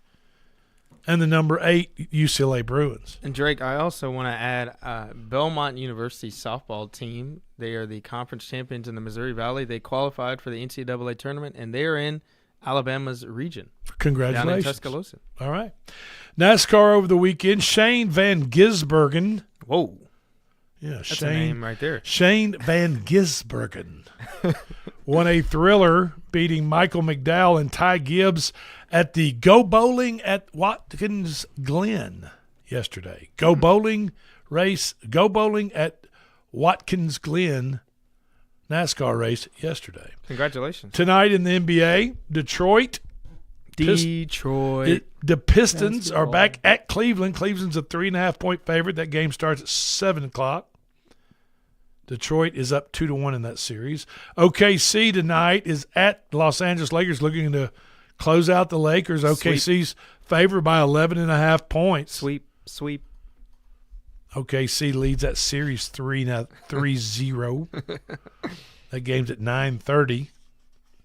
Speaker 6: and the number 8 UCLA Bruins.
Speaker 7: And Drake, I also want to add Belmont University softball team. They are the conference champions in the Missouri Valley. They qualified for the NCAA tournament, and they are in Alabama's region.
Speaker 6: Congratulations.
Speaker 7: Down in Tuscaloosa.
Speaker 6: All right. NASCAR over the weekend. Shane Van Gisbergen.
Speaker 7: Whoa.
Speaker 6: Yeah,
Speaker 7: That's a name right there.
Speaker 6: Shane Van Gisbergen won a thriller, beating Michael McDowell and Ty Gibbs at the Go Bowling at Watkins Glen yesterday. Go Bowling at Watkins Glen NASCAR race yesterday.
Speaker 7: Congratulations.
Speaker 6: Tonight in the NBA, Detroit. The Pistons are back at Cleveland. Cleveland's a 3.5-point favorite. That game starts at 7 o'clock. Detroit is up 2-1 in that series. OKC tonight is at Los Angeles Lakers, looking to close out the Lakers. OKC's favored by 11.5 points.
Speaker 7: Sweep.
Speaker 6: OKC leads that series 3-0. That game's at 9:30.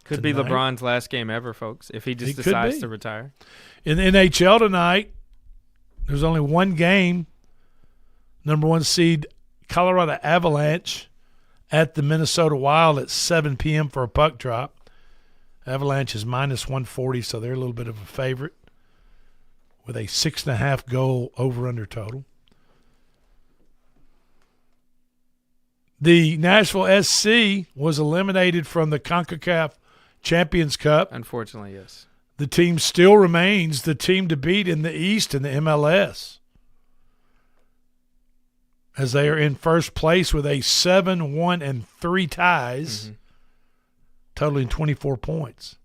Speaker 7: Could be LeBron's last game ever, folks, if he just decides to retire.
Speaker 6: In the NHL tonight, there's only one game. Number 1 seed Colorado Avalanche at the Minnesota Wild at 7 p.m. for a puck drop. Avalanche is -140, so they're a little bit of a favorite with a 6.5 goal over-under total. The Nashville SC was eliminated from the CONCACAF Champions Cup.
Speaker 7: Unfortunately, yes.
Speaker 6: The team still remains the team to beat in the East in the MLS, as they are in first place with a 7-1-3 ties, totaling 24 points.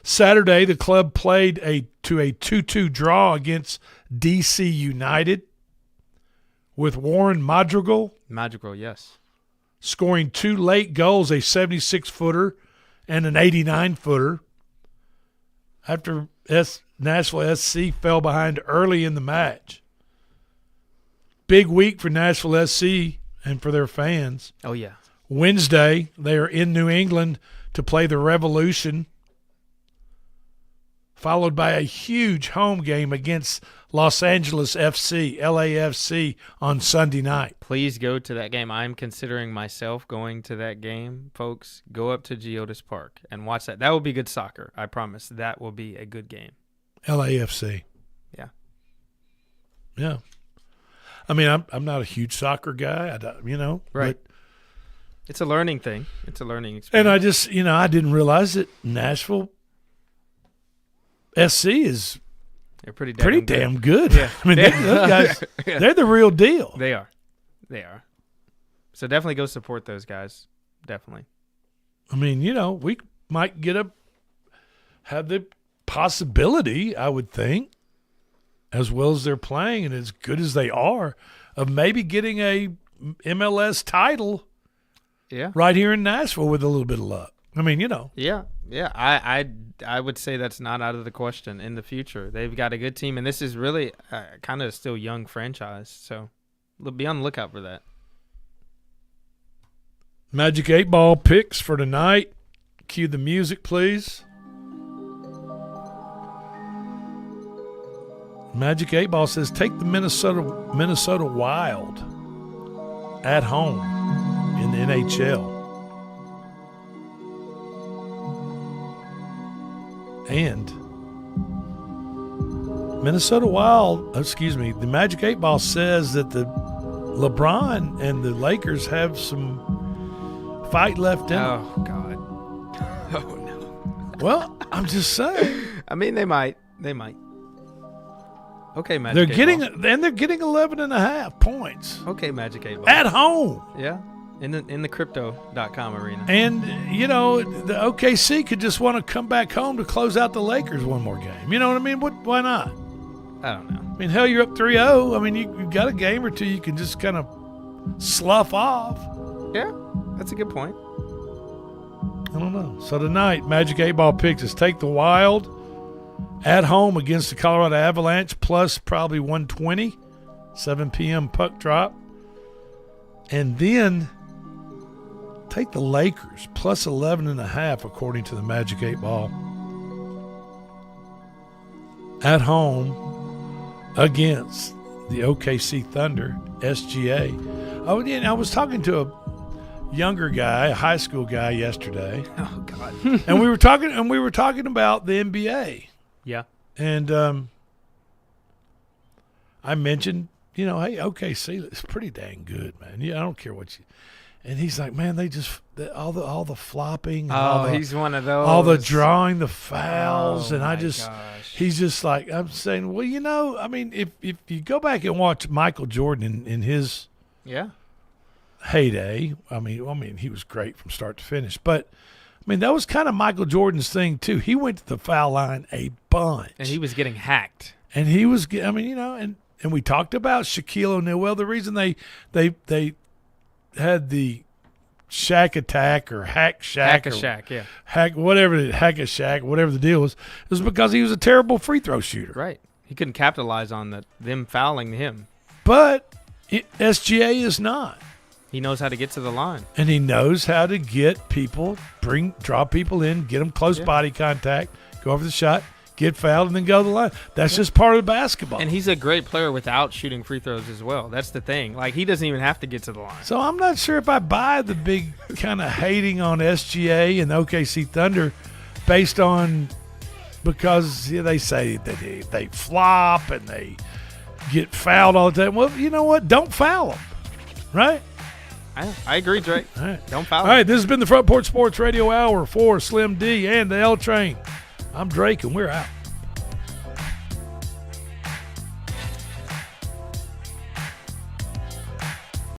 Speaker 6: Saturday, the club played to a 2-2 draw against DC United with Warren Madrigal.
Speaker 7: Madrigal, yes.
Speaker 6: Scoring 2 late goals, a 76-footer and an 89-footer. After Nashville SC fell behind early in the match. Big week for Nashville SC and for their fans.
Speaker 7: Oh, yeah.
Speaker 6: Wednesday, they are in New England to play the Revolution, followed by a huge home game against Los Angeles FC, LAFC, on Sunday night.
Speaker 7: Please go to that game. I'm considering myself going to that game. Folks, go up to Geodis Park and watch that. That will be good soccer. I promise. That will be a good game.
Speaker 6: LAFC.
Speaker 7: Yeah.
Speaker 6: Yeah. I mean, I'm not a huge soccer guy,
Speaker 7: Right.
Speaker 6: But
Speaker 7: it's a learning thing. It's a learning experience.
Speaker 6: and I just, I didn't realize that Nashville SC is
Speaker 7: they're pretty
Speaker 6: damn good.
Speaker 7: Yeah.
Speaker 6: I mean, those guys,
Speaker 7: Yeah.
Speaker 6: they're the real deal.
Speaker 7: They are. So definitely go support those guys. Definitely.
Speaker 6: I mean, we might have the possibility, I would think, as well as they're playing and as good as they are, of maybe getting a MLS title right here in Nashville with a little bit of luck. I mean,
Speaker 7: Yeah. I would say that's not out of the question in the future. They've got a good team, and this is really kind of still young franchise. So be on the lookout for that.
Speaker 6: Magic 8 Ball picks for tonight. Cue the music, please. Magic 8 Ball says take the Minnesota Wild at home in the NHL. And the Magic 8 Ball says that the LeBron and the Lakers have some fight left in them.
Speaker 7: Oh, God. Oh, no.
Speaker 6: Well, I'm just saying.
Speaker 7: I mean, they might. Okay, Magic
Speaker 6: They're
Speaker 7: 8
Speaker 6: getting
Speaker 7: Ball.
Speaker 6: and they're getting 11.5 points.
Speaker 7: Okay, Magic 8 Ball.
Speaker 6: At home.
Speaker 7: Yeah. In the crypto.com arena.
Speaker 6: And, the OKC could just want to come back home to close out the Lakers one more game. You know what I mean? Why not?
Speaker 7: I don't know.
Speaker 6: I mean, hell, you're up 3-0. I mean, you've got a game or two you can just kind of slough off.
Speaker 7: Yeah, that's a good point.
Speaker 6: I don't know. So tonight, Magic 8 Ball picks us take the Wild at home against the Colorado Avalanche, plus probably 120, 7 p.m. puck drop. And then take the Lakers, plus 11.5, according to the Magic 8 Ball, at home against the OKC Thunder, SGA. I was talking to a younger guy, a high school guy, yesterday.
Speaker 7: Oh, God.
Speaker 6: and we were talking about the NBA.
Speaker 7: Yeah.
Speaker 6: And I mentioned, hey, OKC is pretty dang good, man. Yeah, I don't care what you. And he's like, man, all the flopping. And
Speaker 7: he's one of those.
Speaker 6: All the drawing, the fouls, and
Speaker 7: gosh.
Speaker 6: he's just like, I'm saying, well, I mean, if you go back and watch Michael Jordan in his heyday, I mean, he was great from start to finish, but. I mean, that was kind of Michael Jordan's thing, too. He went to the foul line a bunch.
Speaker 7: And he was getting hacked.
Speaker 6: And he was, and we talked about Shaquille O'Neal. Well, the reason they had the Shaq attack or hack Shaq.
Speaker 7: Hack-a-Shaq, yeah.
Speaker 6: Hack-a-Shaq, whatever the deal was because he was a terrible free throw shooter.
Speaker 7: Right. He couldn't capitalize on them fouling him.
Speaker 6: But SGA is not.
Speaker 7: He knows how to get to the line.
Speaker 6: And he knows how to get people, draw people in, get them close body contact, go over the shot, get fouled, and then go to the line. That's just part of basketball.
Speaker 7: And he's a great player without shooting free throws as well. That's the thing. Like, he doesn't even have to get to the line.
Speaker 6: So I'm not sure if I buy the big kind of hating on SGA and OKC Thunder based on because they say that they flop and they get fouled all the time. Well, you know what? Don't foul them, right?
Speaker 7: I agree, Drake.
Speaker 6: All right.
Speaker 7: Don't foul
Speaker 6: All
Speaker 7: them.
Speaker 6: right, this has been the Front Porch Sports Radio Hour for Slim D and the L Train. I'm Drake, and we're out.